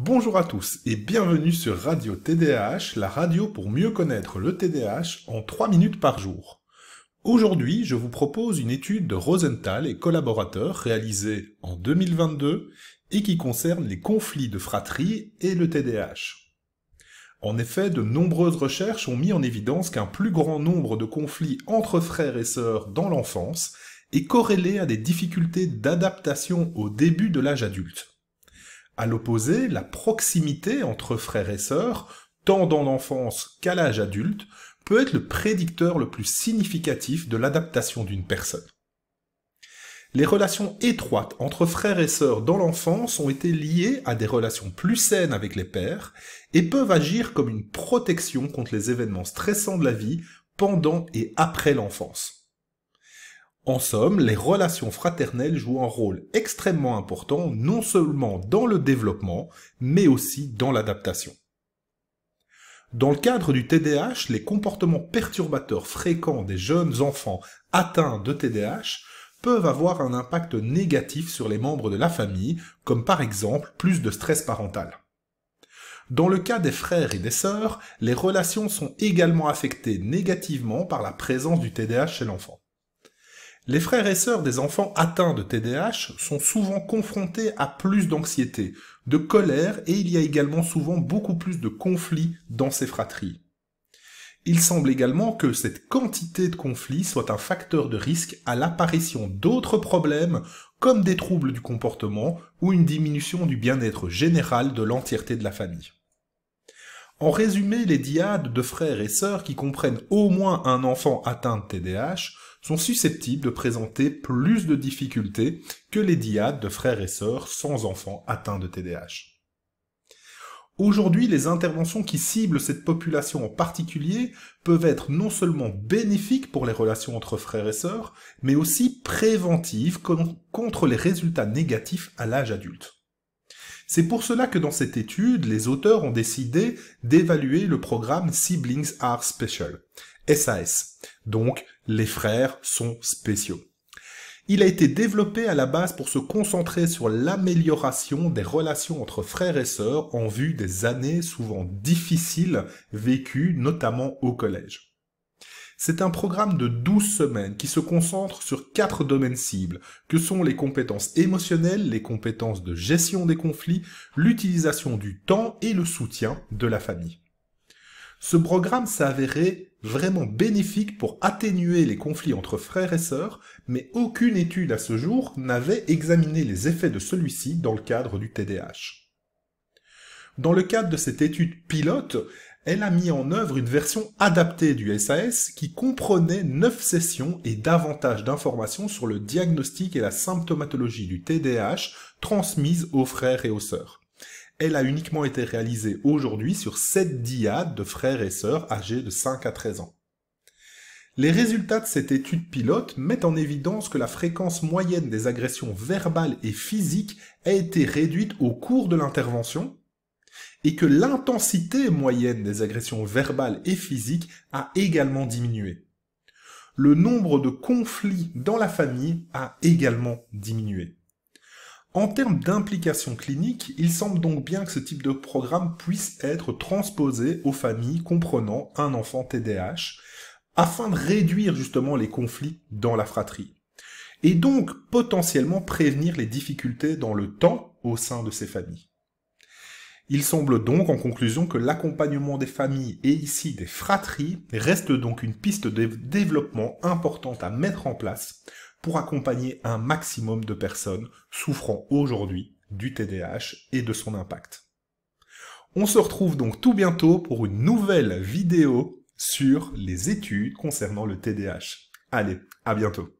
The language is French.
Bonjour à tous et bienvenue sur Radio TDAH, la radio pour mieux connaître le TDAH en 3 minutes par jour. Aujourd'hui, je vous propose une étude de Rosenthal et collaborateurs réalisée en 2022 et qui concerne les conflits de fratrie et le TDAH. En effet, de nombreuses recherches ont mis en évidence qu'un plus grand nombre de conflits entre frères et sœurs dans l'enfance est corrélé à des difficultés d'adaptation au début de l'âge adulte. À l'opposé, la proximité entre frères et sœurs, tant dans l'enfance qu'à l'âge adulte, peut être le prédicteur le plus significatif de l'adaptation d'une personne. Les relations étroites entre frères et sœurs dans l'enfance ont été liées à des relations plus saines avec les pères et peuvent agir comme une protection contre les événements stressants de la vie pendant et après l'enfance. En somme, les relations fraternelles jouent un rôle extrêmement important non seulement dans le développement, mais aussi dans l'adaptation. Dans le cadre du TDAH, les comportements perturbateurs fréquents des jeunes enfants atteints de TDAH peuvent avoir un impact négatif sur les membres de la famille, comme par exemple plus de stress parental. Dans le cas des frères et des sœurs, les relations sont également affectées négativement par la présence du TDAH chez l'enfant. Les frères et sœurs des enfants atteints de TDAH sont souvent confrontés à plus d'anxiété, de colère et il y a également souvent beaucoup plus de conflits dans ces fratries. Il semble également que cette quantité de conflits soit un facteur de risque à l'apparition d'autres problèmes comme des troubles du comportement ou une diminution du bien-être général de l'entièreté de la famille. En résumé, les dyades de frères et sœurs qui comprennent au moins un enfant atteint de TDAH sont susceptibles de présenter plus de difficultés que les dyades de frères et sœurs sans enfants atteints de TDAH. Aujourd'hui, les interventions qui ciblent cette population en particulier peuvent être non seulement bénéfiques pour les relations entre frères et sœurs, mais aussi préventives contre les résultats négatifs à l'âge adulte. C'est pour cela que dans cette étude, les auteurs ont décidé d'évaluer le programme Siblings Are Special, SAS, donc les frères sont spéciaux. Il a été développé à la base pour se concentrer sur l'amélioration des relations entre frères et sœurs en vue des années souvent difficiles vécues notamment au collège. C'est un programme de 12 semaines qui se concentre sur 4 domaines cibles, que sont les compétences émotionnelles, les compétences de gestion des conflits, l'utilisation du temps et le soutien de la famille. Ce programme s'est avéré vraiment bénéfique pour atténuer les conflits entre frères et sœurs, mais aucune étude à ce jour n'avait examiné les effets de celui-ci dans le cadre du TDAH. Dans le cadre de cette étude pilote, elle a mis en œuvre une version adaptée du SAS qui comprenait 9 sessions et davantage d'informations sur le diagnostic et la symptomatologie du TDAH transmises aux frères et aux sœurs. Elle a uniquement été réalisée aujourd'hui sur 7 dyades de frères et sœurs âgés de 5 à 13 ans. Les résultats de cette étude pilote mettent en évidence que la fréquence moyenne des agressions verbales et physiques a été réduite au cours de l'intervention, et que l'intensité moyenne des agressions verbales et physiques a également diminué. Le nombre de conflits dans la famille a également diminué. En termes d'implication clinique, il semble donc bien que ce type de programme puisse être transposé aux familles comprenant un enfant TDAH, afin de réduire justement les conflits dans la fratrie, et donc potentiellement prévenir les difficultés dans le temps au sein de ces familles. Il semble donc en conclusion que l'accompagnement des familles et ici des fratries reste donc une piste de développement importante à mettre en place pour accompagner un maximum de personnes souffrant aujourd'hui du TDAH et de son impact. On se retrouve donc tout bientôt pour une nouvelle vidéo sur les études concernant le TDAH. Allez, à bientôt.